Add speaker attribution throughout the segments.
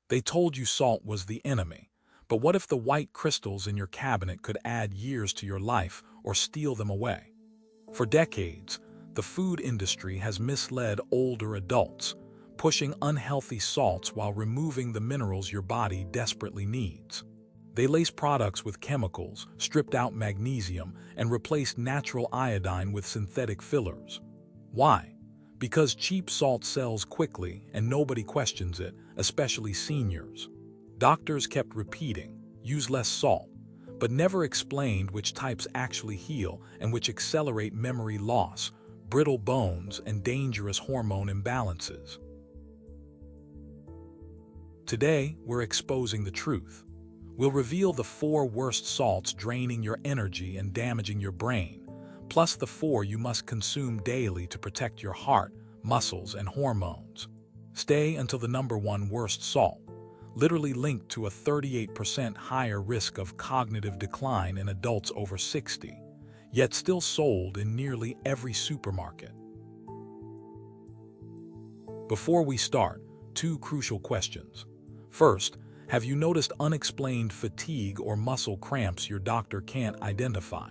Speaker 1: They told you salt was the enemy, but what if the white crystals in your cabinet could add years to your life or steal them away? For decades, the food industry has misled older adults, pushing unhealthy salts while removing the minerals your body desperately needs. They lace products with chemicals, stripped out magnesium, and replaced natural iodine with synthetic fillers. Why? Because cheap salt sells quickly and nobody questions it, especially seniors. Doctors kept repeating, use less salt, but never explained which types actually heal and which accelerate memory loss, brittle bones, and dangerous hormone imbalances. Today, we're exposing the truth. We'll reveal the 4 worst salts draining your energy and damaging your brain, plus the 4 you must consume daily to protect your heart, muscles, and hormones. Stay until the number 1 worst salt, literally linked to a 38% higher risk of cognitive decline in adults over 60, yet still sold in nearly every supermarket. Before we start, 2 crucial questions. First, have you noticed unexplained fatigue or muscle cramps your doctor can't identify?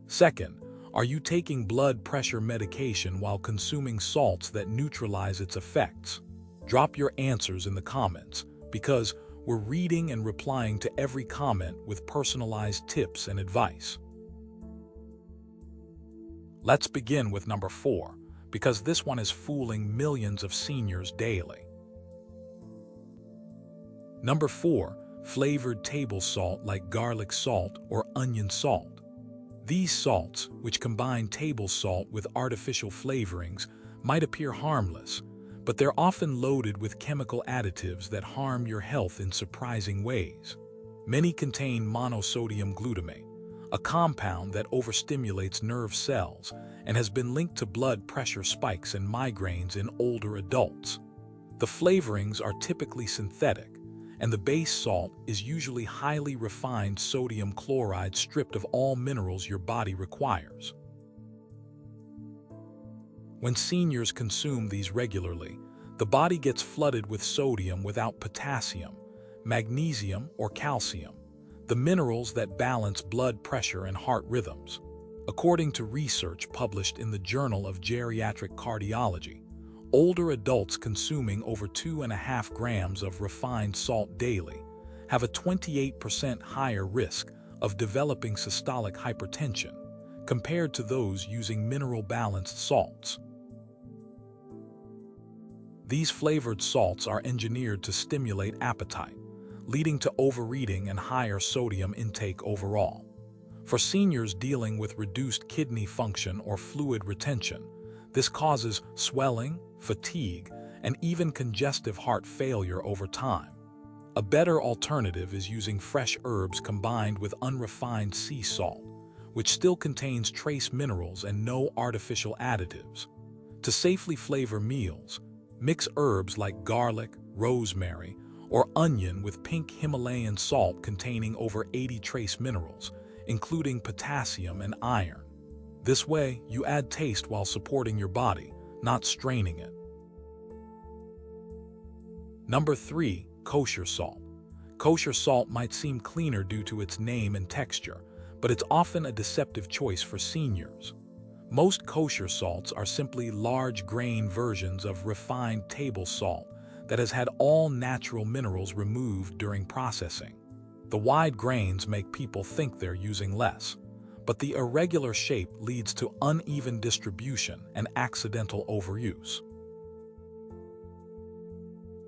Speaker 1: Second, are you taking blood pressure medication while consuming salts that neutralize its effects? Drop your answers in the comments, because we're reading and replying to every comment with personalized tips and advice. Let's begin with number 4, because this one is fooling millions of seniors daily. Number 4, flavored table salt like garlic salt or onion salt. These salts, which combine table salt with artificial flavorings, might appear harmless, but they're often loaded with chemical additives that harm your health in surprising ways. Many contain monosodium glutamate, a compound that overstimulates nerve cells and has been linked to blood pressure spikes and migraines in older adults. The flavorings are typically synthetic, and the base salt is usually highly refined sodium chloride stripped of all minerals your body requires. When seniors consume these regularly, the body gets flooded with sodium without potassium, magnesium, or calcium, the minerals that balance blood pressure and heart rhythms. According to research published in the Journal of Geriatric Cardiology, older adults consuming over 2.5 grams of refined salt daily have a 28% higher risk of developing systolic hypertension compared to those using mineral-balanced salts. These flavored salts are engineered to stimulate appetite, leading to overeating and higher sodium intake overall. For seniors dealing with reduced kidney function or fluid retention, this causes swelling, fatigue, and even congestive heart failure over time. A better alternative is using fresh herbs combined with unrefined sea salt, which still contains trace minerals and no artificial additives. To safely flavor meals, mix herbs like garlic, rosemary, or onion with pink Himalayan salt containing over 80 trace minerals, including potassium and iron. This way, you add taste while supporting your body, not straining it. Number 3, kosher salt. Kosher salt might seem cleaner due to its name and texture, but it's often a deceptive choice for seniors. Most kosher salts are simply large grain versions of refined table salt that has had all natural minerals removed during processing. The wide grains make people think they're using less, but the irregular shape leads to uneven distribution and accidental overuse.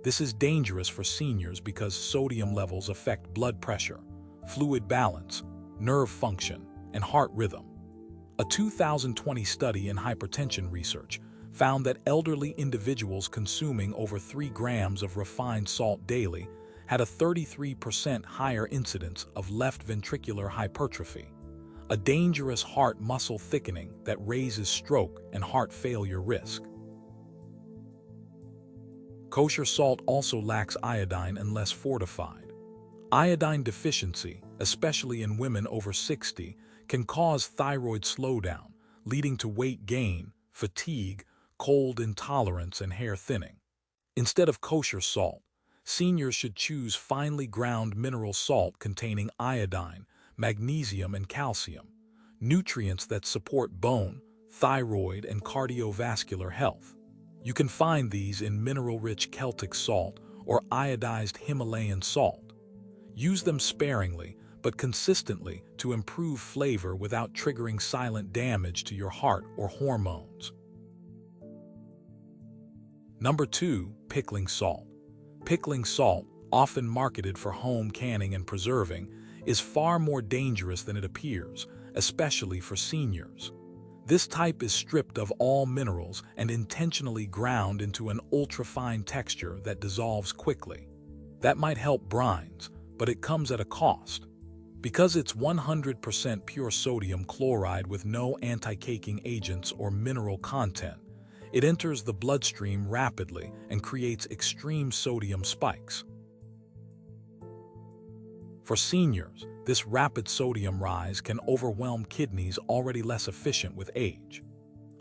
Speaker 1: This is dangerous for seniors because sodium levels affect blood pressure, fluid balance, nerve function, and heart rhythm. A 2020 study in hypertension research found that elderly individuals consuming over 3 grams of refined salt daily had a 33% higher incidence of left ventricular hypertrophy, a dangerous heart muscle thickening that raises stroke and heart failure risk. Kosher salt also lacks iodine unless fortified. Iodine deficiency, especially in women over 60, can cause thyroid slowdown, leading to weight gain, fatigue, cold intolerance, and hair thinning. Instead of kosher salt, Seniors should choose finely ground mineral salt containing iodine, magnesium, and calcium, nutrients that support bone, thyroid, and cardiovascular health. You can find these in mineral-rich Celtic salt or iodized Himalayan salt. Use them sparingly but consistently to improve flavor without triggering silent damage to your heart or hormones. Number 2. Pickling salt. Pickling salt, often marketed for home canning and preserving, is far more dangerous than it appears, especially for seniors. This type is stripped of all minerals and intentionally ground into an ultra-fine texture that dissolves quickly. That might help brines, but it comes at a cost. Because it's 100% pure sodium chloride with no anti-caking agents or mineral content, it enters the bloodstream rapidly and creates extreme sodium spikes. For seniors, this rapid sodium rise can overwhelm kidneys already less efficient with age.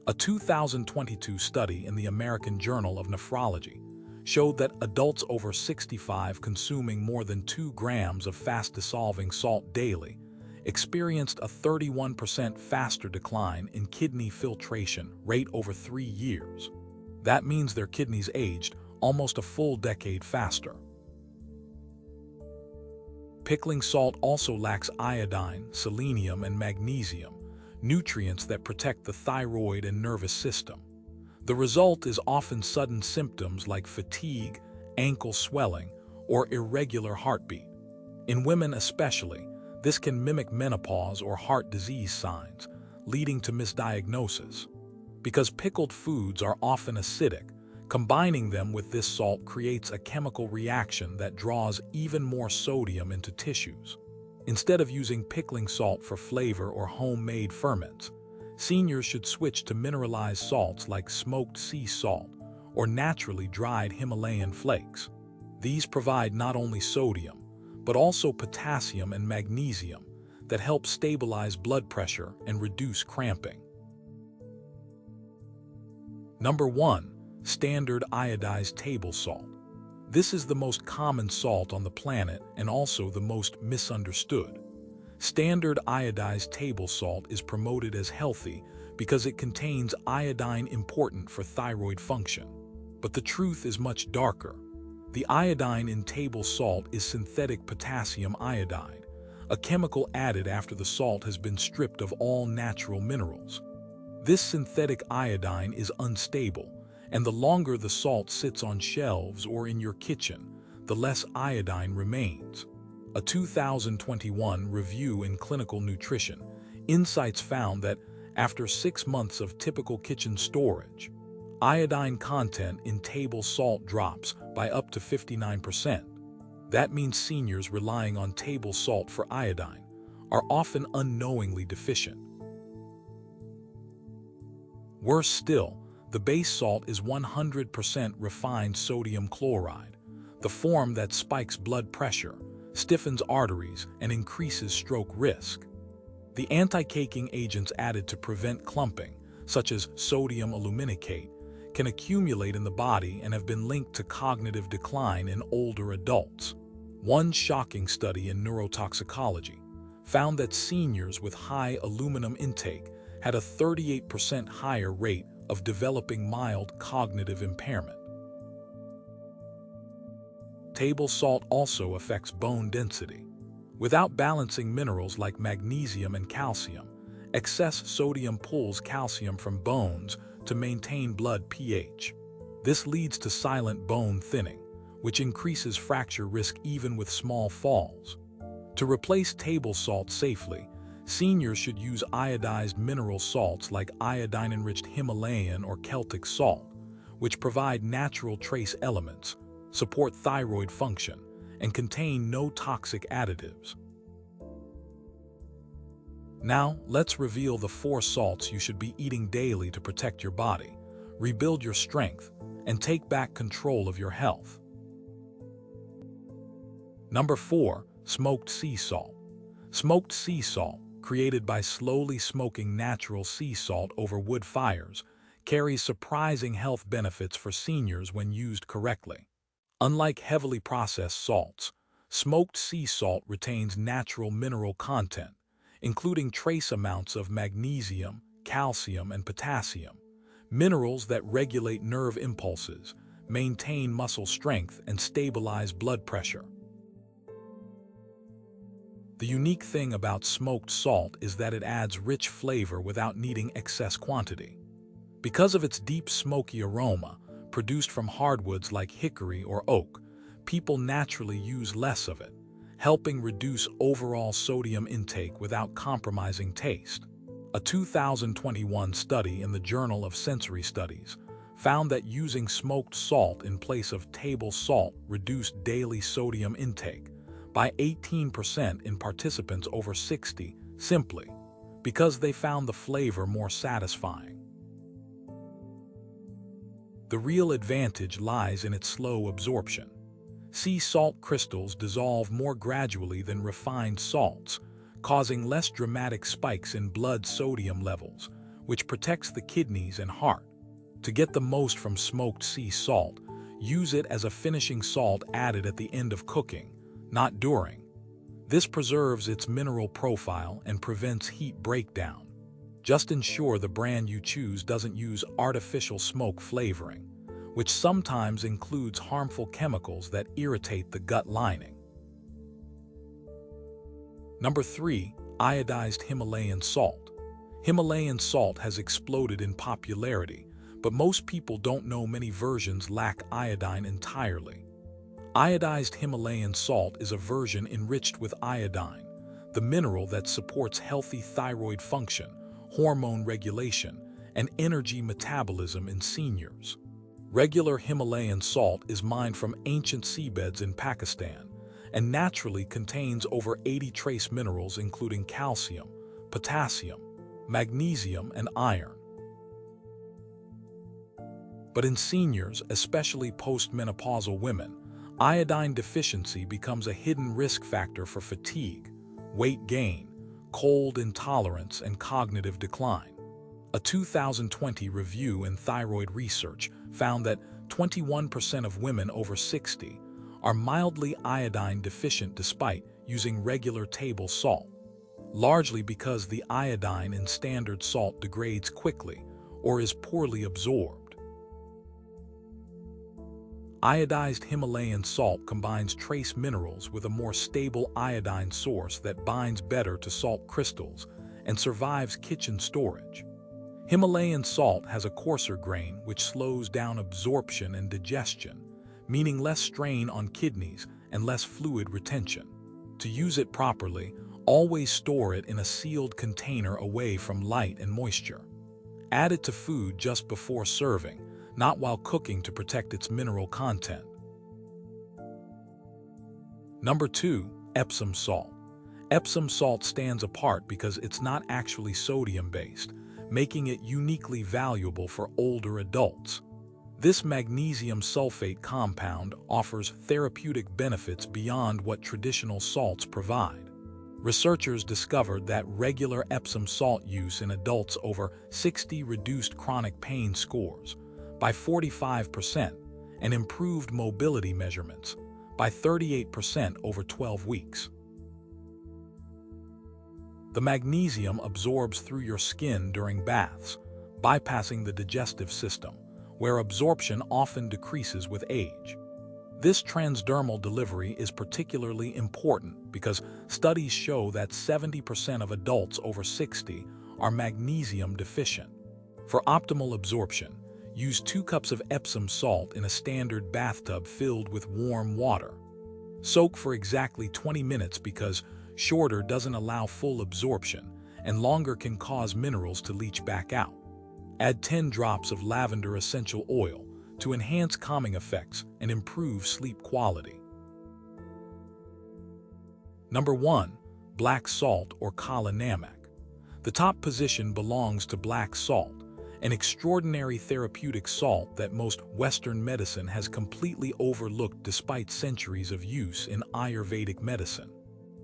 Speaker 1: A 2022 study in the American Journal of Nephrology showed that adults over 65 consuming more than 2 grams of fast-dissolving salt daily experienced a 31% faster decline in kidney filtration rate over 3 years. That means their kidneys aged almost a full decade faster. Pickling salt also lacks iodine, selenium, and magnesium, nutrients that protect the thyroid and nervous system. The result is often sudden symptoms like fatigue, ankle swelling, or irregular heartbeat. In women especially, this can mimic menopause or heart disease signs, leading to misdiagnosis. Because pickled foods are often acidic, combining them with this salt creates a chemical reaction that draws even more sodium into tissues. Instead of using pickling salt for flavor or homemade ferments, seniors should switch to mineralized salts like smoked sea salt or naturally dried Himalayan flakes. These provide not only sodium, but also potassium and magnesium that help stabilize blood pressure and reduce cramping. Number 1. Standard iodized table salt. This is the most common salt on the planet and also the most misunderstood. Standard iodized table salt is promoted as healthy because it contains iodine important for thyroid function. But the truth is much darker. The iodine in table salt is synthetic potassium iodide, a chemical added after the salt has been stripped of all natural minerals. This synthetic iodine is unstable, and the longer the salt sits on shelves or in your kitchen, the less iodine remains. A 2021 review in Clinical Nutrition Insights found that after 6 months of typical kitchen storage, iodine content in table salt drops by up to 59%. That means seniors relying on table salt for iodine are often unknowingly deficient. Worse still, the base salt is 100% refined sodium chloride, the form that spikes blood pressure, stiffens arteries, and increases stroke risk. The anti-caking agents added to prevent clumping, such as sodium aluminicate, can accumulate in the body and have been linked to cognitive decline in older adults. One shocking study in neurotoxicology found that seniors with high aluminum intake had a 38% higher rate of developing mild cognitive impairment. Table salt also affects bone density. Without balancing minerals like magnesium and calcium, excess sodium pulls calcium from bones to maintain blood pH. This leads to silent bone thinning, which increases fracture risk even with small falls. To replace table salt safely, seniors should use iodized mineral salts like iodine-enriched Himalayan or Celtic salt, which provide natural trace elements, support thyroid function, and contain no toxic additives. Now, let's reveal the 4 salts you should be eating daily to protect your body, rebuild your strength, and take back control of your health. Number 4. Smoked sea salt. Smoked sea salt, created by slowly smoking natural sea salt over wood fires, carries surprising health benefits for seniors when used correctly. Unlike heavily processed salts, smoked sea salt retains natural mineral content, including trace amounts of magnesium, calcium, and potassium, minerals that regulate nerve impulses, maintain muscle strength, and stabilize blood pressure. The unique thing about smoked salt is that it adds rich flavor without needing excess quantity. Because of its deep smoky aroma, produced from hardwoods like hickory or oak, people naturally use less of it, helping reduce overall sodium intake without compromising taste. A 2021 study in the Journal of Sensory Studies found that using smoked salt in place of table salt reduced daily sodium intake by 18% in participants over 60, simply because they found the flavor more satisfying. The real advantage lies in its slow absorption. Sea salt crystals dissolve more gradually than refined salts, causing less dramatic spikes in blood sodium levels, which protects the kidneys and heart. To get the most from smoked sea salt, use it as a finishing salt added at the end of cooking, not during. This preserves its mineral profile and prevents heat breakdown. Just ensure the brand you choose doesn't use artificial smoke flavoring, which sometimes includes harmful chemicals that irritate the gut lining. Number 3. Iodized Himalayan salt. Himalayan salt has exploded in popularity, but most people don't know many versions lack iodine entirely. Iodized Himalayan salt is a version enriched with iodine, the mineral that supports healthy thyroid function, hormone regulation, and energy metabolism in seniors. Regular Himalayan salt is mined from ancient seabeds in Pakistan and naturally contains over 80 trace minerals including calcium, potassium, magnesium, and iron. But in seniors, especially postmenopausal women, iodine deficiency becomes a hidden risk factor for fatigue, weight gain, cold intolerance, and cognitive decline. A 2020 review in Thyroid Research found that 21% of women over 60 are mildly iodine deficient despite using regular table salt, largely because the iodine in standard salt degrades quickly or is poorly absorbed. Iodized Himalayan salt combines trace minerals with a more stable iodine source that binds better to salt crystals and survives kitchen storage. Himalayan salt has a coarser grain which slows down absorption and digestion, meaning less strain on kidneys and less fluid retention. To use it properly, always store it in a sealed container away from light and moisture. Add it to food just before serving, not while cooking, to protect its mineral content. Number 2. Epsom salt. Epsom salt stands apart because it's not actually sodium-based, making it uniquely valuable for older adults. This magnesium sulfate compound offers therapeutic benefits beyond what traditional salts provide. Researchers discovered that regular Epsom salt use in adults over 60 reduced chronic pain scores by 45% and improved mobility measurements by 38% over 12 weeks. The magnesium absorbs through your skin during baths, bypassing the digestive system, where absorption often decreases with age. This transdermal delivery is particularly important because studies show that 70% of adults over 60 are magnesium deficient. For optimal absorption, use 2 cups of Epsom salt in a standard bathtub filled with warm water. Soak for exactly 20 minutes because shorter doesn't allow full absorption and longer can cause minerals to leach back out. Add 10 drops of lavender essential oil to enhance calming effects and improve sleep quality. Number 1. Black salt or Kala Namak. The top position belongs to black salt, an extraordinary therapeutic salt that most Western medicine has completely overlooked despite centuries of use in Ayurvedic medicine.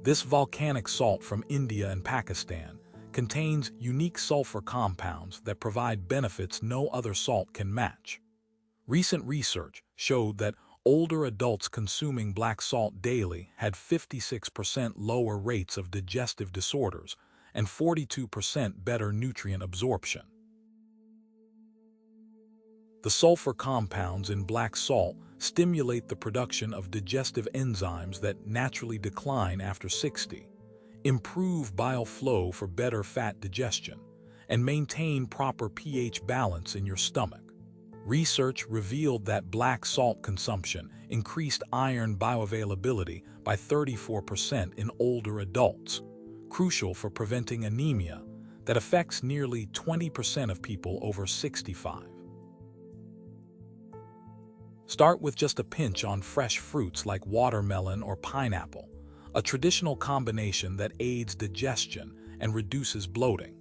Speaker 1: This volcanic salt from India and Pakistan contains unique sulfur compounds that provide benefits no other salt can match. Recent research showed that older adults consuming black salt daily had 56% lower rates of digestive disorders and 42% better nutrient absorption. The sulfur compounds in black salt stimulate the production of digestive enzymes that naturally decline after 60, improve bile flow for better fat digestion, and maintain proper pH balance in your stomach. Research revealed that black salt consumption increased iron bioavailability by 34% in older adults, crucial for preventing anemia that affects nearly 20% of people over 65. Start with just a pinch on fresh fruits like watermelon or pineapple, a traditional combination that aids digestion and reduces bloating.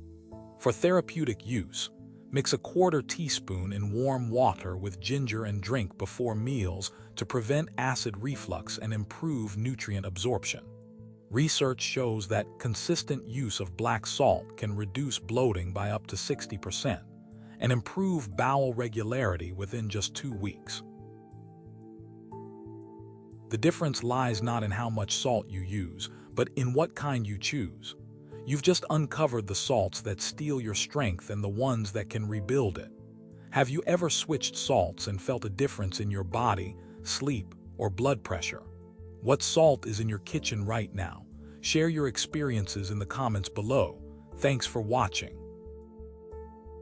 Speaker 1: For therapeutic use, mix a quarter teaspoon in warm water with ginger and drink before meals to prevent acid reflux and improve nutrient absorption. Research shows that consistent use of black salt can reduce bloating by up to 60% and improve bowel regularity within just 2 weeks. The difference lies not in how much salt you use, but in what kind you choose. You've just uncovered the salts that steal your strength and the ones that can rebuild it. Have you ever switched salts and felt a difference in your body, sleep, or blood pressure? What salt is in your kitchen right now? Share your experiences in the comments below. Thanks for watching.